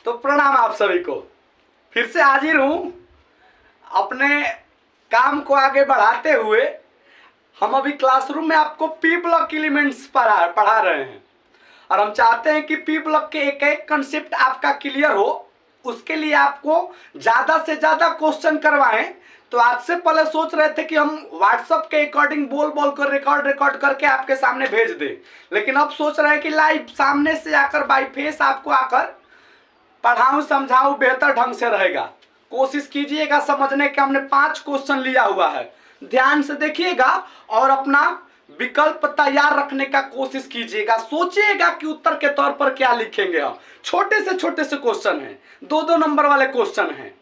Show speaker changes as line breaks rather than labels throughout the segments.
तो प्रणाम आप सभी को। फिर से हाजिर हूँ अपने काम को आगे बढ़ाते हुए। हम अभी क्लासरूम में आपको पी ब्लॉक एलिमेंट्स पढ़ा रहे हैं और हम चाहते हैं कि पी ब्लॉक के एक एक कंसेप्ट आपका क्लियर हो। उसके लिए आपको ज़्यादा से ज़्यादा क्वेश्चन करवाएं। तो आज से पहले सोच रहे थे कि हम व्हाट्सएप के अकॉर्डिंग बोल बोल कर रिकॉर्ड करके आपके सामने भेज दें, लेकिन अब सोच रहे हैं कि लाइव सामने से आकर बाई फेस आपको आकर पढ़ाऊं समझाऊं, बेहतर ढंग से रहेगा। कोशिश कीजिएगा समझने के। हमने 5 क्वेश्चन लिया हुआ है, ध्यान से देखिएगा और अपना विकल्प तैयार रखने का कोशिश कीजिएगा। सोचिएगा कि उत्तर के तौर पर क्या लिखेंगे हम। छोटे से क्वेश्चन हैं, 2-2 नंबर वाले क्वेश्चन हैं।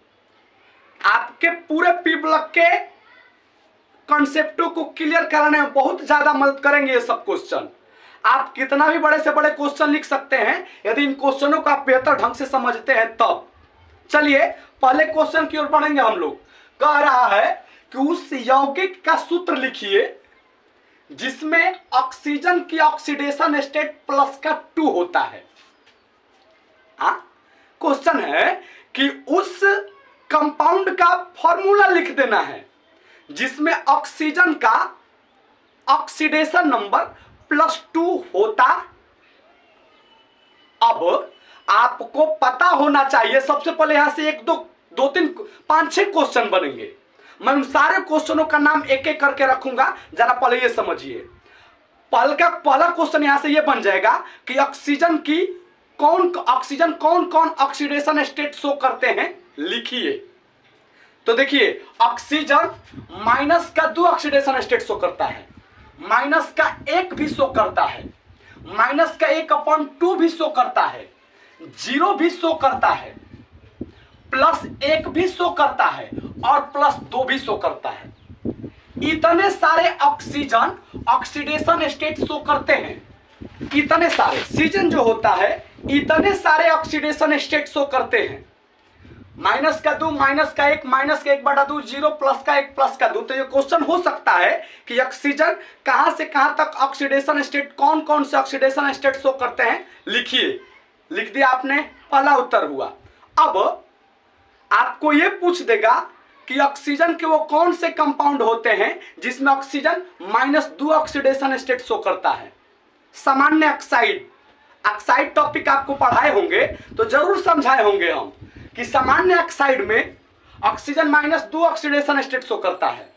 आपके पूरे पी ब्लॉक के कॉन्सेप्टों को क्लियर कराने में बहुत ज्यादा मदद करेंगे ये सब क्वेश्चन। आप कितना भी बड़े से बड़े क्वेश्चन लिख सकते हैं यदि इन क्वेश्चनों को आप बेहतर ढंग से समझते हैं तब। चलिए पहले क्वेश्चन की ओर बढ़ेंगे हम लोग। कह रहा है कि उस यौगिक का सूत्र लिखिए जिसमें ऑक्सीजन की ऑक्सीडेशन स्टेट प्लस का 2 होता है। क्वेश्चन है कि उस कंपाउंड का फॉर्मूला लिख देना है जिसमें ऑक्सीजन का ऑक्सीडेशन नंबर +2 होता। अब आपको पता होना चाहिए, सबसे पहले यहां से 1 2 3 5 6 क्वेश्चन बनेंगे। मैं उन सारे क्वेश्चनों का नाम एक एक करके रखूंगा, जरा पहले ये समझिए। पहला क्वेश्चन यहां से ये बन जाएगा कि ऑक्सीजन कौन कौन ऑक्सीडेशन स्टेट शो करते हैं, लिखिए। तो देखिए ऑक्सीजन -2 ऑक्सीडेशन स्टेट शो करता है, -1 भी शो करता है, -1/2 भी शो करता है, 0 भी शो करता है, +1 भी शो करता है और +2 भी शो करता है। इतने सारे ऑक्सीजन ऑक्सीडेशन स्टेट शो करते हैं। इतने सारे ऑक्सीजन जो होता है इतने सारे ऑक्सीडेशन स्टेट शो करते हैं। -2, -1, -1/2, 0, +1, +2। तो ये क्वेश्चन हो सकता है कि ऑक्सीजन कहां से कहां तक ऑक्सीडेशन स्टेट, कौन कौन से ऑक्सीडेशन स्टेट शो करते हैं, लिखिए। लिख दिया आपने, पहला उत्तर हुआ। अब आपको ये पूछ देगा कि ऑक्सीजन के वो कौन से कंपाउंड होते हैं जिसमें ऑक्सीजन -2 ऑक्सीडेशन स्टेट शो करता है। सामान्य ऑक्साइड टॉपिक आपको पढ़ाए होंगे तो जरूर समझाए होंगे हम कि सामान्य ऑक्साइड में ऑक्सीजन -2 ऑक्सीडेशन स्टेट शो करता है।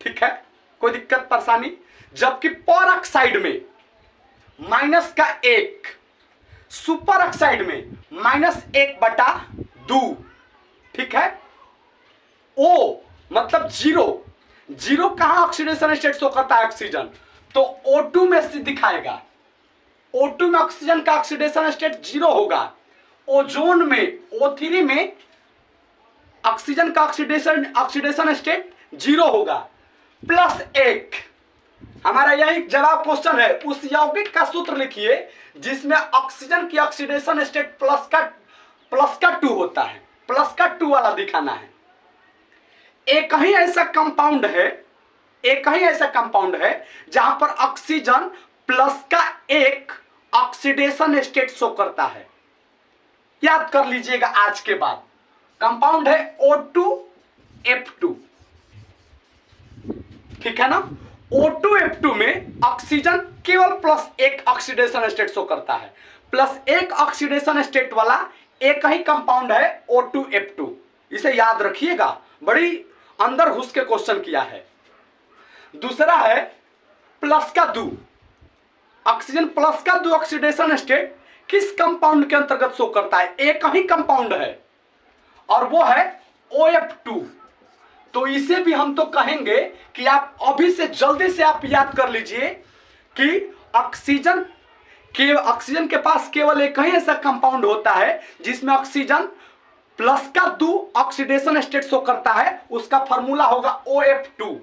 ठीक है, कोई दिक्कत परेशानी। जबकि पर ऑक्साइड में -1, सुपर ऑक्साइड में -1/2। ठीक है, O मतलब 0 कहां ऑक्सीडेशन स्टेट शो करता है ऑक्सीजन, तो O2 में से दिखाएगा। O2 में ऑक्सीजन का ऑक्सीडेशन स्टेट 0 होगा। ओजोन में O3 में ऑक्सीजन का ऑक्सीडेशन स्टेट 0 होगा। +1 हमारा यही जवाब क्वेश्चन है। उस यौगिक का सूत्र लिखिए जिसमें ऑक्सीजन की ऑक्सीडेशन स्टेट प्लस का 2 होता है। +2 वाला दिखाना है। एक ही ऐसा कंपाउंड है जहां पर ऑक्सीजन +1 ऑक्सीडेशन स्टेट शो करता है। याद कर लीजिएगा आज के बाद। कंपाउंड है O2F2। ठीक है ना, O2F2 में ऑक्सीजन केवल +1 ऑक्सीडेशन स्टेट शो करता है। +1 ऑक्सीडेशन स्टेट वाला एक ही कंपाउंड है O2F2। इसे याद रखिएगा, बड़ी अंदर घुस के क्वेश्चन किया है। दूसरा है +2 ऑक्सीजन +2 ऑक्सीडेशन स्टेट किस कंपाउंड के अंतर्गत शो करता है। एक ही कंपाउंड है और वो है OF2। तो इसे भी हम तो कहेंगे कि आप अभी से जल्दी से आप याद कर लीजिए कि ऑक्सीजन के पास केवल एक ही ऐसा कंपाउंड होता है जिसमें ऑक्सीजन +2 ऑक्सीडेशन स्टेट शो करता है। उसका फॉर्मूला होगा OF2।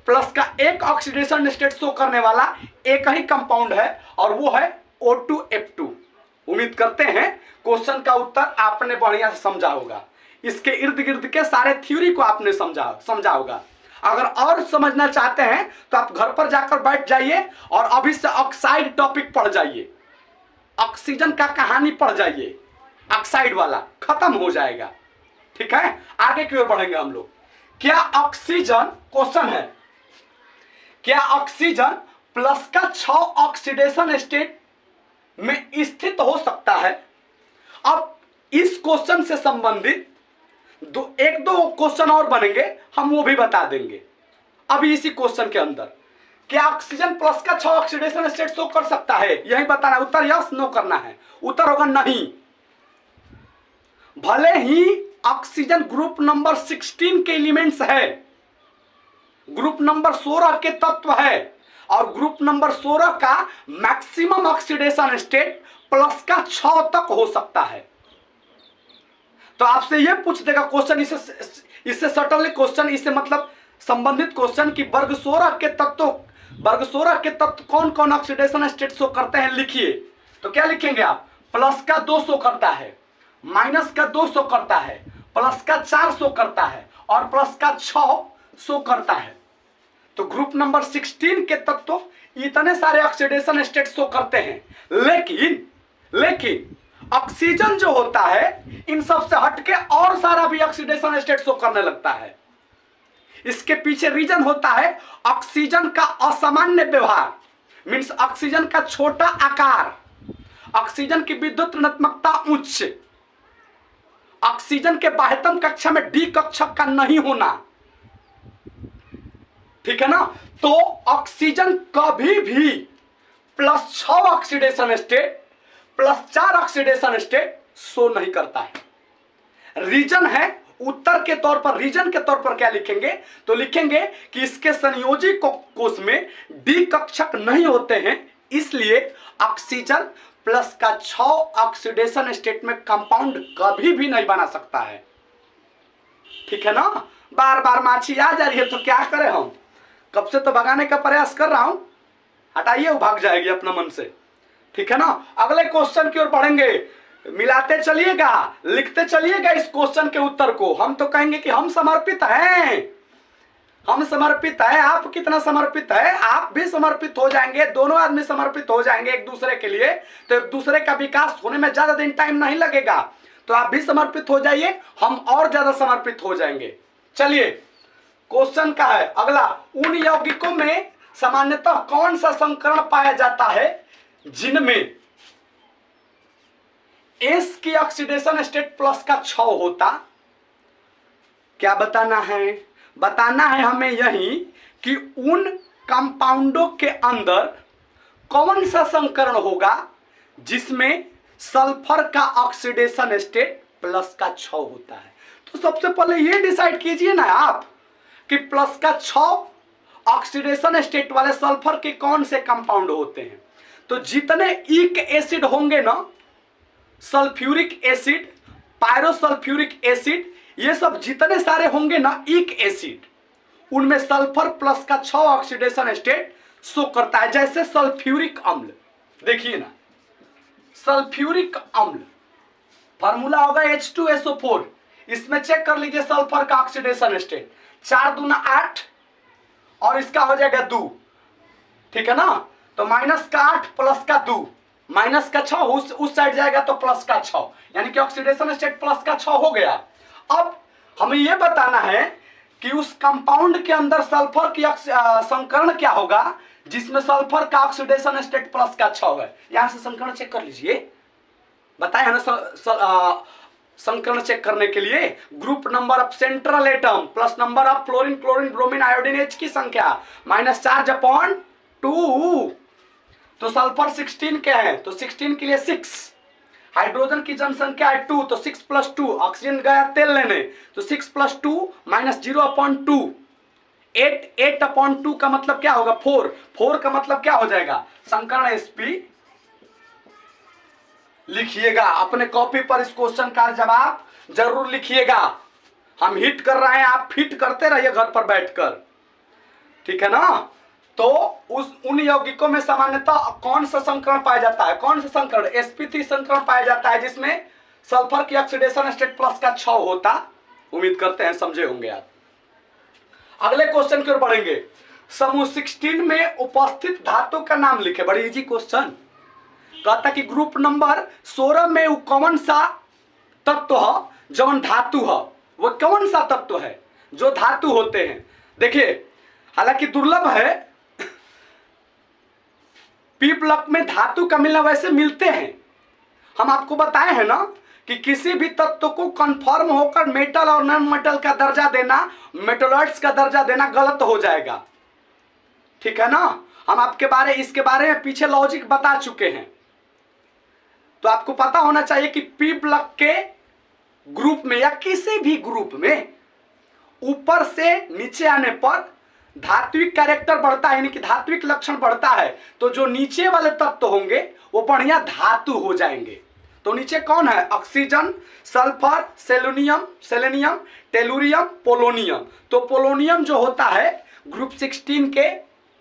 +1 ऑक्सीडेशन स्टेट शो करने वाला एक ही कंपाउंड है और वो है O2F2। उम्मीद करते हैं क्वेश्चन का उत्तर आपने बढ़िया से समझा होगा। इसके इर्द गिर्द के सारे थ्योरी को आपने समझा होगा। अगर और समझना चाहते हैं तो आप घर पर जाकर बैठ जाइए और अभी से ऑक्साइड टॉपिक पढ़ जाइए, ऑक्सीजन का कहानी पढ़ जाइए। ऑक्साइड वाला खत्म हो जाएगा। ठीक है, आगे की ओर बढ़ेंगे हम लोग। क्या ऑक्सीजन, क्वेश्चन है, क्या ऑक्सीजन प्लस का 6 ऑक्सीडेशन स्टेट में स्थित हो सकता है? अब इस क्वेश्चन से संबंधित एक दो क्वेश्चन और बनेंगे, हम वो भी बता देंगे अभी इसी क्वेश्चन के अंदर। क्या ऑक्सीजन प्लस का 6 ऑक्सीडेशन स्टेट शो कर सकता है, यही बताना है। उत्तर यस नो करना है, उत्तर होगा नहीं। भले ही ऑक्सीजन ग्रुप नंबर 16 के एलिमेंट्स है, ग्रुप नंबर 16 के तत्व है, और ग्रुप नंबर 16 का मैक्सिमम ऑक्सीडेशन स्टेट प्लस का 6 तक हो सकता है। तो आपसे यह पूछ देगा क्वेश्चन, इससे सटल क्वेश्चन, इससे मतलब संबंधित क्वेश्चन कि वर्ग 16 के तत्व कौन कौन ऑक्सीडेशन स्टेट शो करते हैं, लिखिए। तो क्या लिखेंगे आप? प्लस का 2 शो करता है, माइनस का 2 शो करता है, प्लस का 4 शो करता है, और प्लस का 6 शो करता है। तो ग्रुप नंबर 16 के तत्व इतने सारे ऑक्सीडेशन स्टेट शो करते हैं, लेकिन ऑक्सीजन जो होता है इन सब से हटके और सारा भी ऑक्सीडेशन स्टेट शो करने लगता है। इसके पीछे रीजन होता है ऑक्सीजन का असामान्य व्यवहार, मींस ऑक्सीजन का छोटा आकार, ऑक्सीजन की विद्युत ऋणात्मकता उच्च, ऑक्सीजन के बाह्यतम कक्षा में डी कक्षक का नहीं होना। ठीक है ना? तो ऑक्सीजन कभी भी plus 6 oxidation state plus 4 oxidation state show नहीं करता है। रीजन है, उत्तर के तौर पर रीजन के तौर पर क्या लिखेंगे? तो लिखेंगे कि इसके संयोजी कोष में डी कक्षक नहीं होते हैं, इसलिए ऑक्सीजन प्लस का 6 ऑक्सीडेशन स्टेट में कंपाउंड कभी भी नहीं बना सकता है। ठीक है ना? बार बार माछी आ जा रही है तो क्या करें हम, कब से तो भगाने का प्रयास कर रहा हूं, हटाइए, वो भाग जाएगी अपना मन से। ठीक है ना? अगले क्वेश्चन की ओर बढ़ेंगे, मिलाते चलिएगा, लिखते चलिएगा इस क्वेश्चन के उत्तर को। हम तो कहेंगे कि हम समर्पित हैं, हम समर्पित है। आप कितना समर्पित है? आप भी समर्पित हो जाएंगे, दोनों आदमी समर्पित हो जाएंगे एक दूसरे के लिए, तो एक दूसरे का विकास होने में ज्यादा दिन टाइम नहीं लगेगा। तो आप भी समर्पित हो जाइए, हम और ज्यादा समर्पित हो जाएंगे। चलिए क्वेश्चन का है अगला, उन यौगिकों में सामान्यतः कौन सा संकरण पाया जाता है जिनमें एस की ऑक्सीडेशन स्टेट प्लस का 6 होता? क्या बताना है? बताना है हमें यही कि उन कंपाउंडों के अंदर कौन सा संकरण होगा जिसमें सल्फर का ऑक्सीडेशन स्टेट प्लस का 6 होता है। तो सबसे पहले ये डिसाइड कीजिए ना आप कि प्लस का 6 ऑक्सीडेशन स्टेट वाले सल्फर के कौन से कंपाउंड होते हैं। तो जितने ईक एसिड होंगे ना, सल्फ्यूरिक एसिड, पायरोसल्फ्यूरिक एसिड, ये सब जितने सारे होंगे ना ईक एसिड, उनमें सल्फर प्लस का 6 ऑक्सीडेशन स्टेट शो करता है। जैसे सल्फ्यूरिक अम्ल, देखिए ना, सल्फ्यूरिक अम्ल फार्मूला होगा H2SO4, इसमें चेक कर लीजिए सल्फर का ऑक्सीडेशन स्टेट 4 दूना 8 और इसका हो जाएगा 2। ठीक है ना? तो माइनस का 8 प्लस का 2, माइनस का 6 उस साइड जाएगा तो प्लस का 6, यानी कि ऑक्सीडेशन स्टेट प्लस का 6 हो गया। अब हमें यह बताना है कि उस कंपाउंड के अंदर सल्फर की संकरण क्या होगा जिसमें सल्फर का ऑक्सीडेशन स्टेट प्लस का 6 है। यहां से संकरण चेक कर लीजिए, बताया ना संकरण चेक करने के लिए group number of central atom plus number of fluorine, chlorine, bromine, iodine, H की संख्या माइनस -4/2। तो सल्फर 16 क्या है? तो 16 के लिए 6, हाइड्रोजन की जनसंख्या है 2, तो 6 + 2, ऑक्सीजन गया तेल लेने, तो 6 + 2 -0/2, 8/2 का मतलब क्या होगा? 4 का मतलब क्या हो जाएगा? संकरण sp। लिखिएगा अपने कॉपी पर, इस क्वेश्चन का जवाब जरूर लिखिएगा। हम हिट कर रहे हैं, आप फिट करते रहिए घर पर बैठकर। ठीक है ना? तो उन यौगिकों में सामान्यतः कौन सा संकरण पाया जाता है? कौन सा संकरण? sp3 संकरण पाया जाता है जिसमें सल्फर की ऑक्सीडेशन स्टेट प्लस का 6 होता। उम्मीद करते हैं समझे होंगे आप। अगले क्वेश्चन की ओर बढ़ेंगे। समूह 16 में उपस्थित धातु का नाम लिखे। बड़ी इजी क्वेश्चन। कहता कि ग्रुप नंबर 16 में कौन सा तत्व है जौन धातु है, वो कौन सा तत्व है जो धातु होते हैं? देखिए, हालांकि दुर्लभ है, पी ब्लॉक में धातु का मिलना, वैसे मिलते हैं। हम आपको बताए हैं ना कि किसी भी तत्व को कन्फर्म होकर मेटल और नॉन मेटल का दर्जा देना, मेटलॉइड्स का दर्जा देना गलत हो जाएगा, ठीक है ना। हम आपके इसके बारे में पीछे लॉजिक बता चुके हैं। तो आपको पता होना चाहिए कि पी ब्लॉक के ग्रुप में या किसी भी ग्रुप में ऊपर से नीचे आने पर धात्विक कैरेक्टर बढ़ता है, यानी कि धात्विक लक्षण बढ़ता है, तो जो नीचे वाले तत्व होंगे वो बढ़िया धातु हो जाएंगे। तो नीचे कौन है? Oxygen, sulphur, selenium, tellurium, polonium. तो पोलोनियम जो होता है ग्रुप 16 के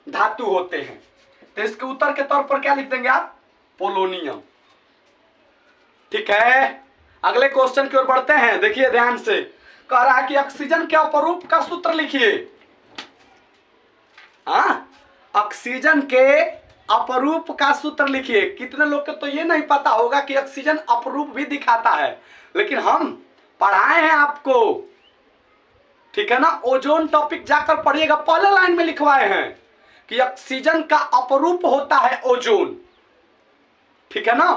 धातु होते हैं। तो इसके उत्तर के तौर पर क्या लिख देंगे आप? पोलोनियम। ठीक है, अगले क्वेश्चन की ओर बढ़ते हैं। देखिए ध्यान से, कह रहा है कि ऑक्सीजन के अपरूप का सूत्र लिखिए। ऑक्सीजन के अपरूप का सूत्र लिखिए। कितने लोग को तो ये नहीं पता होगा कि ऑक्सीजन अपरूप भी दिखाता है, लेकिन हम पढ़ाए हैं आपको, ठीक है ना। ओजोन टॉपिक जाकर पढ़िएगा, पहले लाइन में लिखवाए हैं कि ऑक्सीजन का अपरूप होता है ओजोन, ठीक है ना।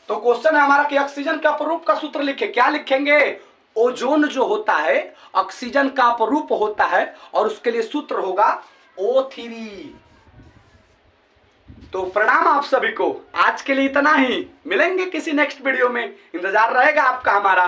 तो क्वेश्चन है हमारा कि ऑक्सीजन का अपरूप का सूत्र लिखे। क्या लिखेंगे? ओजोन जो होता है ऑक्सीजन का अपरूप होता है और उसके लिए सूत्र होगा O3। तो प्रणाम आप सभी को, आज के लिए इतना ही। मिलेंगे किसी नेक्स्ट वीडियो में, इंतजार रहेगा आपका हमारा।